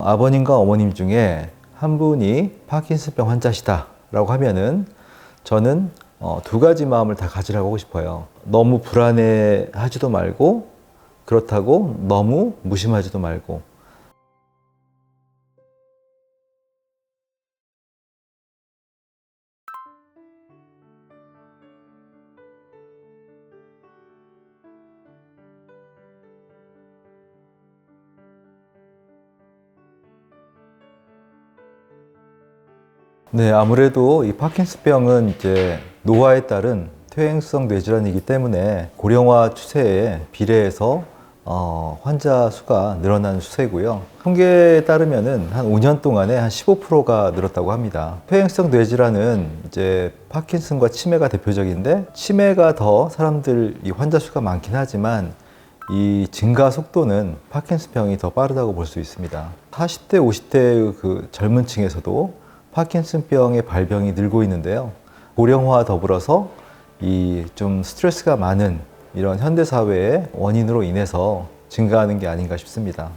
아버님과 어머님 중에 한 분이 파킨슨병 환자시다 라고 하면은 저는 두 가지 마음을 다 가지라고 하고 싶어요. 너무 불안해 하지도 말고, 그렇다고 너무 무심하지도 말고. 네, 아무래도 이 파킨슨병은 이제 노화에 따른 퇴행성 뇌질환이기 때문에 고령화 추세에 비례해서 환자 수가 늘어나는 추세고요. 통계에 따르면은 한 5년 동안에 한 15%가 늘었다고 합니다. 퇴행성 뇌질환은 이제 파킨슨과 치매가 대표적인데, 치매가 더 사람들 이 환자 수가 많긴 하지만 이 증가 속도는 파킨슨병이 더 빠르다고 볼 수 있습니다. 40대, 50대 그 젊은 층에서도 파킨슨병의 발병이 늘고 있는데요. 고령화와 더불어서 이 좀 스트레스가 많은 이런 현대 사회의 원인으로 인해서 증가하는 게 아닌가 싶습니다.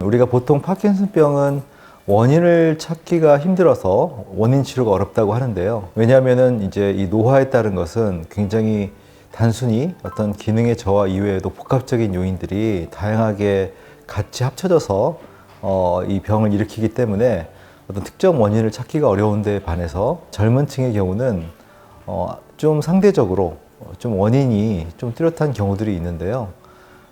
우리가 보통 파킨슨병은 원인을 찾기가 힘들어서 원인 치료가 어렵다고 하는데요. 왜냐하면은 이제 이 노화에 따른 것은 굉장히 단순히 어떤 기능의 저하 이외에도 복합적인 요인들이 다양하게 같이 합쳐져서 이 병을 일으키기 때문에 어떤 특정 원인을 찾기가 어려운데 반해서 젊은 층의 경우는 좀 상대적으로 좀 원인이 좀 뚜렷한 경우들이 있는데요.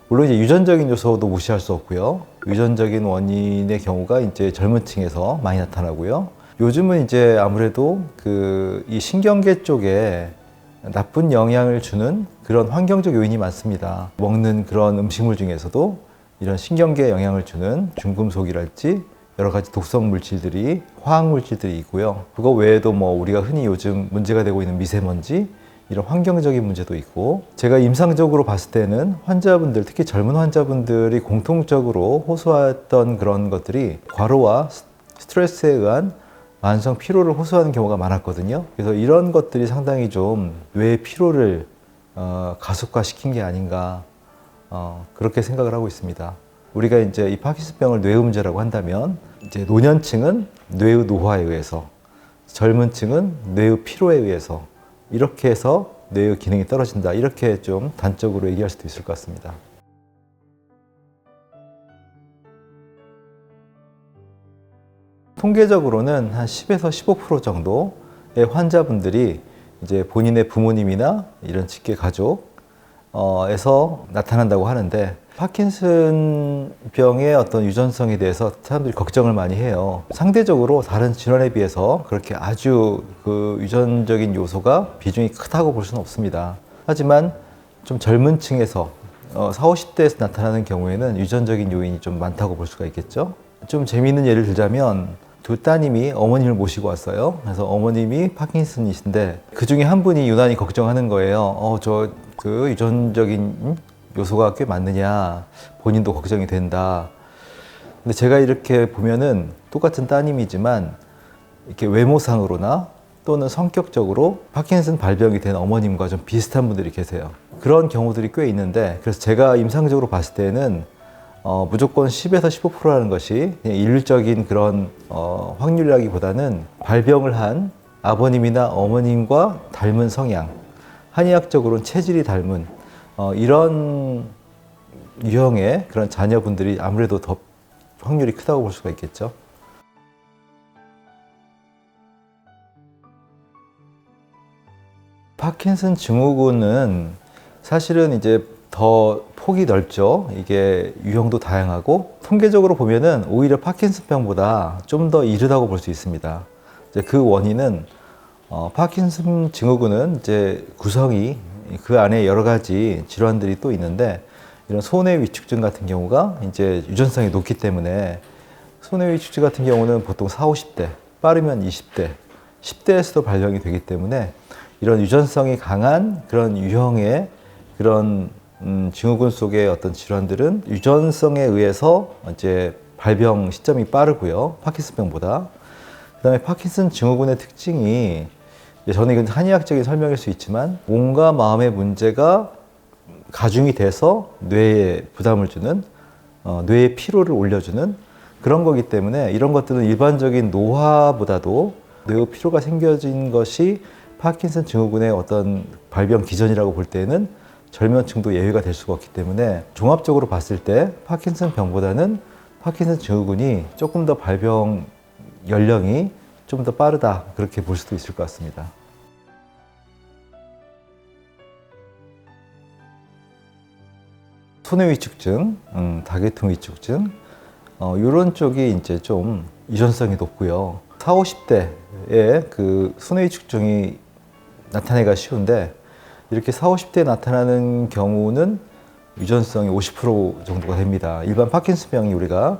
물론 이제 유전적인 요소도 무시할 수 없고요. 유전적인 원인의 경우가 이제 젊은 층에서 많이 나타나고요. 요즘은 이제 아무래도 이 신경계 쪽에 나쁜 영향을 주는 그런 환경적 요인이 많습니다. 먹는 그런 음식물 중에서도 이런 신경계에 영향을 주는 중금속이랄지 여러 가지 독성 물질들이, 화학 물질들이 있고요. 그거 외에도 뭐 우리가 흔히 요즘 문제가 되고 있는 미세먼지, 이런 환경적인 문제도 있고, 제가 임상적으로 봤을 때는 환자분들, 특히 젊은 환자분들이 공통적으로 호소했던 그런 것들이 과로와 스트레스에 의한 만성 피로를 호소하는 경우가 많았거든요. 그래서 이런 것들이 상당히 좀 뇌의 피로를 가속화시킨 게 아닌가, 그렇게 생각을 하고 있습니다. 우리가 이제 이 파킨슨병을 뇌의 문제라고 한다면, 이제 노년층은 뇌의 노화에 의해서, 젊은 층은 뇌의 피로에 의해서, 이렇게 해서 뇌의 기능이 떨어진다, 이렇게 좀 단적으로 얘기할 수도 있을 것 같습니다. 통계적으로는 한 10에서 15% 정도의 환자분들이 이제 본인의 부모님이나 이런 직계 가족에서 나타난다고 하는데, 파킨슨병의 어떤 유전성에 대해서 사람들이 걱정을 많이 해요. 상대적으로 다른 질환에 비해서 그렇게 아주 그 유전적인 요소가 비중이 크다고 볼 수는 없습니다. 하지만 좀 젊은 층에서 40, 50대에서 나타나는 경우에는 유전적인 요인이 좀 많다고 볼 수가 있겠죠. 좀 재미있는 예를 들자면, 두 따님이 어머님을 모시고 왔어요. 그래서 어머님이 파킨슨이신데 그 중에 한 분이 유난히 걱정하는 거예요. 저 그 유전적인 요소가 꽤 많느냐, 본인도 걱정이 된다. 근데 제가 이렇게 보면은 똑같은 따님이지만 이렇게 외모상으로나 또는 성격적으로 파킨슨 발병이 된 어머님과 좀 비슷한 분들이 계세요. 그런 경우들이 꽤 있는데, 그래서 제가 임상적으로 봤을 때는 무조건 10에서 15%라는 것이 그냥 일률적인 그런 확률이라기보다는 발병을 한 아버님이나 어머님과 닮은 성향, 한의학적으로는 체질이 닮은 이런 유형의 그런 자녀분들이 아무래도 더 확률이 크다고 볼 수가 있겠죠. 파킨슨 증후군은 사실은 이제 더 폭이 넓죠. 이게 유형도 다양하고, 통계적으로 보면은 오히려 파킨슨병보다 좀 더 이르다고 볼 수 있습니다. 이제 그 원인은 파킨슨 증후군은 이제 구성이 그 안에 여러 가지 질환들이 또 있는데, 이런 손해 위축증 같은 경우가 이제 유전성이 높기 때문에, 손해 위축증 같은 경우는 보통 40, 50대, 빠르면 20대, 10대에서도 발병이 되기 때문에 이런 유전성이 강한 그런 유형의 그런 증후군 속의 어떤 질환들은 유전성에 의해서 이제 발병 시점이 빠르고요. 파킨슨병보다. 그다음에 파킨슨 증후군의 특징이, 저는 이건 한의학적인 설명일 수 있지만, 몸과 마음의 문제가 가중이 돼서 뇌에 부담을 주는 뇌의 피로를 올려주는 그런 거기 때문에 이런 것들은 일반적인 노화보다도 뇌의 피로가 생겨진 것이 파킨슨 증후군의 어떤 발병 기전이라고 볼 때는 젊은 층도 예외가 될 수가 없기 때문에 종합적으로 봤을 때 파킨슨 병보다는 파킨슨 증후군이 조금 더 발병 연령이 좀 더 빠르다 그렇게 볼 수도 있을 것 같습니다. 소뇌위축증, 다계통 위축증 이런 쪽이 이제 좀 유전성이 높고요. 40, 50대에 그 소뇌위축증이 나타내기가 쉬운데 이렇게 40, 50대에 나타나는 경우는 유전성이 50% 정도가 됩니다. 일반 파킨슨병이 우리가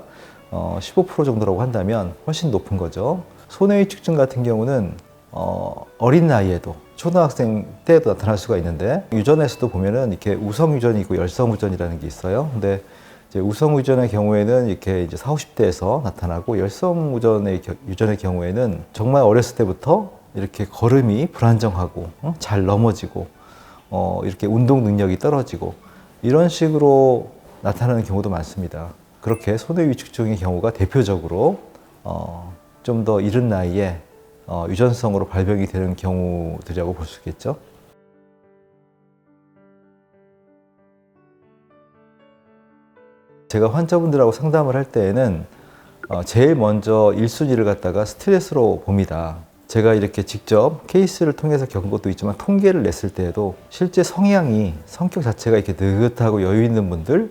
15% 정도라고 한다면 훨씬 높은 거죠. 소뇌위축증 같은 경우는 어린 나이에도 초등학생 때도 나타날 수가 있는데 유전에서도 보면은 이렇게 우성 유전이 있고 열성 유전이라는 게 있어요. 근데 이제 우성 유전의 경우에는 이렇게 이제 40, 50대에서 나타나고 열성 유전의 경우에는 정말 어렸을 때부터 이렇게 걸음이 불안정하고 잘 넘어지고 이렇게 운동 능력이 떨어지고 이런 식으로 나타나는 경우도 많습니다. 그렇게 소뇌위축증의 경우가 대표적으로 좀 더 이른 나이에 유전성으로 발병이 되는 경우들이라고 볼 수 있겠죠. 제가 환자분들하고 상담을 할 때에는 제일 먼저 1순위를 갖다가 스트레스로 봅니다. 제가 이렇게 직접 케이스를 통해서 겪은 것도 있지만 통계를 냈을 때에도 실제 성향이 성격 자체가 이렇게 느긋하고 여유 있는 분들,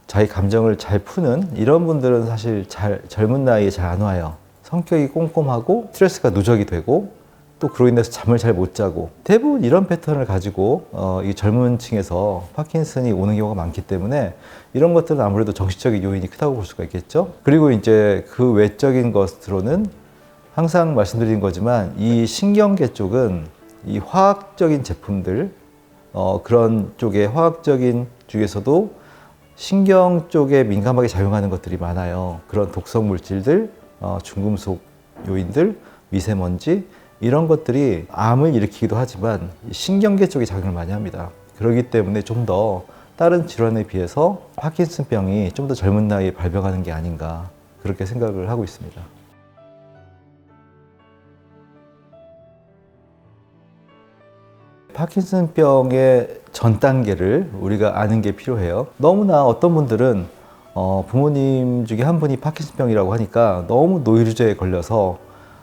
자기 감정을 잘 푸는 이런 분들은 사실 젊은 나이에 잘 안 와요. 성격이 꼼꼼하고 스트레스가 누적이 되고 또 그로 인해서 잠을 잘 못 자고 대부분 이런 패턴을 가지고 이 젊은 층에서 파킨슨이 오는 경우가 많기 때문에 이런 것들은 아무래도 정신적인 요인이 크다고 볼 수가 있겠죠. 그리고 이제 그 외적인 것으로는 항상 말씀드린 거지만 이 신경계 쪽은 이 화학적인 제품들 그런 쪽의 화학적인 중에서도 신경 쪽에 민감하게 작용하는 것들이 많아요. 그런 독성 물질들, 중금속 요인들, 미세먼지 이런 것들이 암을 일으키기도 하지만 신경계 쪽에 작용을 많이 합니다. 그렇기 때문에 좀 더 다른 질환에 비해서 파킨슨병이 좀 더 젊은 나이에 발병하는 게 아닌가 그렇게 생각을 하고 있습니다. 파킨슨병의 전 단계를 우리가 아는 게 필요해요. 너무나 어떤 분들은 부모님 중에 한 분이 파킨슨병이라고 하니까 너무 노이로제에 걸려서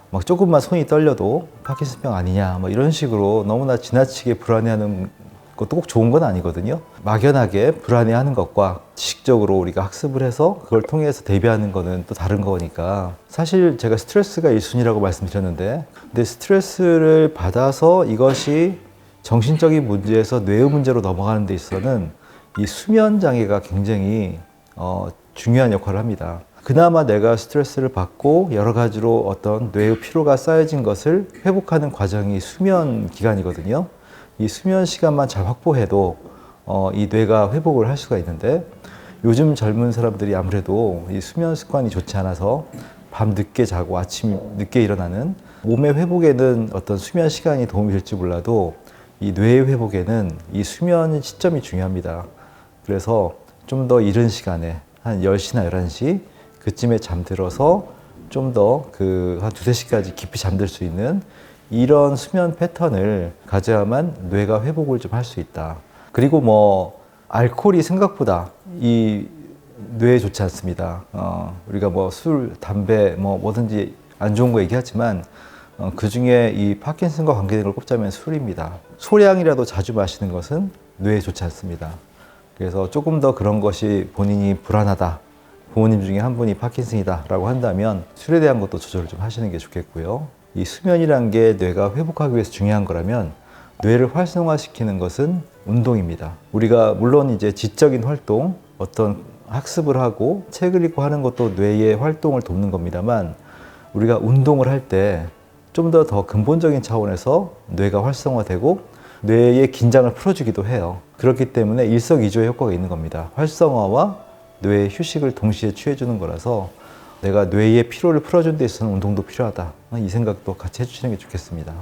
막 조금만 손이 떨려도 파킨슨병 아니냐 뭐 이런 식으로 너무나 지나치게 불안해하는 것도 꼭 좋은 건 아니거든요. 막연하게 불안해하는 것과 지식적으로 우리가 학습을 해서 그걸 통해서 대비하는 거는 또 다른 거니까 사실 제가 스트레스가 1순위라고 말씀드렸는데 근데 스트레스를 받아서 이것이 정신적인 문제에서 뇌의 문제로 넘어가는 데 있어서는 이 수면 장애가 굉장히 중요한 역할을 합니다. 그나마 내가 스트레스를 받고 여러 가지로 어떤 뇌의 피로가 쌓여진 것을 회복하는 과정이 수면 기간이거든요. 이 수면 시간만 잘 확보해도 이 뇌가 회복을 할 수가 있는데 요즘 젊은 사람들이 아무래도 이 수면 습관이 좋지 않아서 밤 늦게 자고 아침 늦게 일어나는 몸의 회복에는 어떤 수면 시간이 도움이 될지 몰라도 이 뇌의 회복에는 이 수면 시점이 중요합니다. 그래서 좀 더 이른 시간에 한 10시나 11시 그쯤에 잠들어서 좀 더 한 2~3시까지 깊이 잠들 수 있는 이런 수면 패턴을 가져야만 뇌가 회복을 좀 할 수 있다. 그리고 뭐 알코올이 생각보다 이 뇌에 좋지 않습니다. 우리가 뭐 술, 담배 뭐든지 안 좋은 거 얘기하지만 그 중에 이 파킨슨과 관계된 걸 꼽자면 술입니다. 소량이라도 자주 마시는 것은 뇌에 좋지 않습니다. 그래서 조금 더 그런 것이 본인이 불안하다. 부모님 중에 한 분이 파킨슨이다 라고 한다면 술에 대한 것도 조절을 좀 하시는 게 좋겠고요. 이 수면이란 게 뇌가 회복하기 위해서 중요한 거라면 뇌를 활성화시키는 것은 운동입니다. 우리가 물론 이제 지적인 활동, 어떤 학습을 하고 책을 읽고 하는 것도 뇌의 활동을 돕는 겁니다만 우리가 운동을 할 때 좀 더 근본적인 차원에서 뇌가 활성화되고 뇌의 긴장을 풀어주기도 해요. 그렇기 때문에 일석이조의 효과가 있는 겁니다. 활성화와 뇌의 휴식을 동시에 취해주는 거라서 내가 뇌의 피로를 풀어준 데 있어서는 운동도 필요하다. 이 생각도 같이 해주시는 게 좋겠습니다.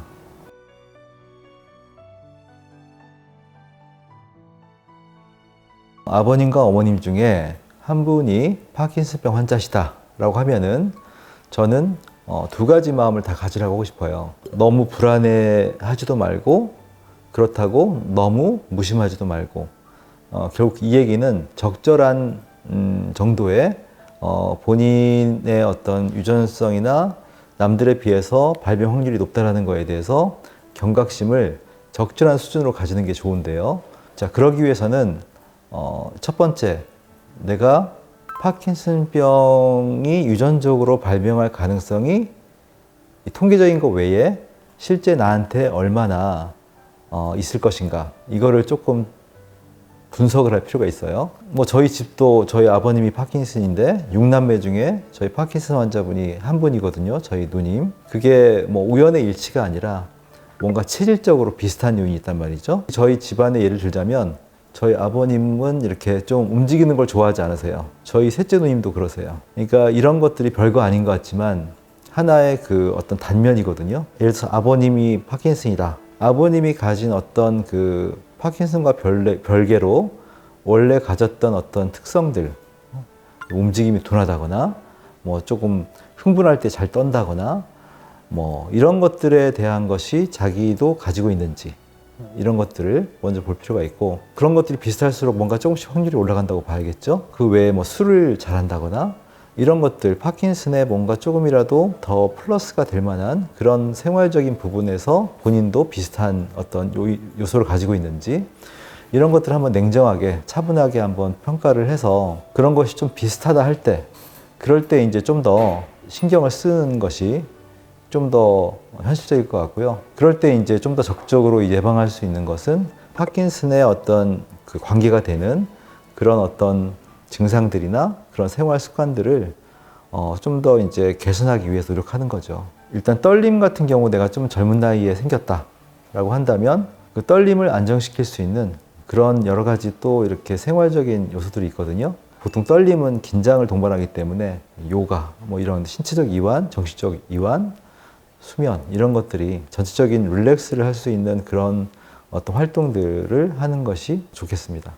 아버님과 어머님 중에 한 분이 파킨슨병 환자시다 라고 하면은 저는 두 가지 마음을 다 가지라고 하고 싶어요. 너무 불안해 하지도 말고 그렇다고 너무 무심하지도 말고 결국 이 얘기는 적절한 정도의 본인의 어떤 유전성이나 남들에 비해서 발병 확률이 높다는 거에 대해서 경각심을 적절한 수준으로 가지는 게 좋은데요. 자, 그러기 위해서는 첫 번째, 내가 파킨슨병이 유전적으로 발병할 가능성이 통계적인 것 외에 실제 나한테 얼마나 있을 것인가, 이거를 조금 분석을 할 필요가 있어요. 뭐 저희 집도 저희 아버님이 파킨슨인데 6남매 중에 저희 파킨슨 환자분이 한 분이거든요. 저희 누님. 그게 뭐 우연의 일치가 아니라 뭔가 체질적으로 비슷한 요인이 있단 말이죠. 저희 집안의 예를 들자면 저희 아버님은 이렇게 좀 움직이는 걸 좋아하지 않으세요. 저희 셋째 누님도 그러세요. 그러니까 이런 것들이 별거 아닌 것 같지만 하나의 그 어떤 단면이거든요. 예를 들어서 아버님이 파킨슨이다. 아버님이 가진 어떤 그 파킨슨과 별개로 원래 가졌던 어떤 특성들, 움직임이 둔하다거나 뭐 조금 흥분할 때 잘 떤다거나 뭐 이런 것들에 대한 것이 자기도 가지고 있는지, 이런 것들을 먼저 볼 필요가 있고, 그런 것들이 비슷할수록 뭔가 조금씩 확률이 올라간다고 봐야겠죠. 그 외에 뭐 술을 잘한다거나 이런 것들, 파킨슨에 뭔가 조금이라도 더 플러스가 될 만한 그런 생활적인 부분에서 본인도 비슷한 어떤 요소를 가지고 있는지, 이런 것들을 한번 냉정하게 차분하게 한번 평가를 해서 그런 것이 좀 비슷하다 할 때, 그럴 때 이제 좀 더 신경을 쓰는 것이 좀 더 현실적일 것 같고요. 그럴 때 이제 좀 더 적극적으로 예방할 수 있는 것은 파킨슨의 어떤 그 관계가 되는 그런 어떤 증상들이나 그런 생활 습관들을 좀 더 이제 개선하기 위해서 노력하는 거죠. 일단 떨림 같은 경우 내가 좀 젊은 나이에 생겼다라고 한다면 그 떨림을 안정시킬 수 있는 그런 여러 가지 또 이렇게 생활적인 요소들이 있거든요. 보통 떨림은 긴장을 동반하기 때문에 요가, 뭐 이런 신체적 이완, 정신적 이완, 수면, 이런 것들이 전체적인 릴렉스를 할 수 있는 그런 어떤 활동들을 하는 것이 좋겠습니다.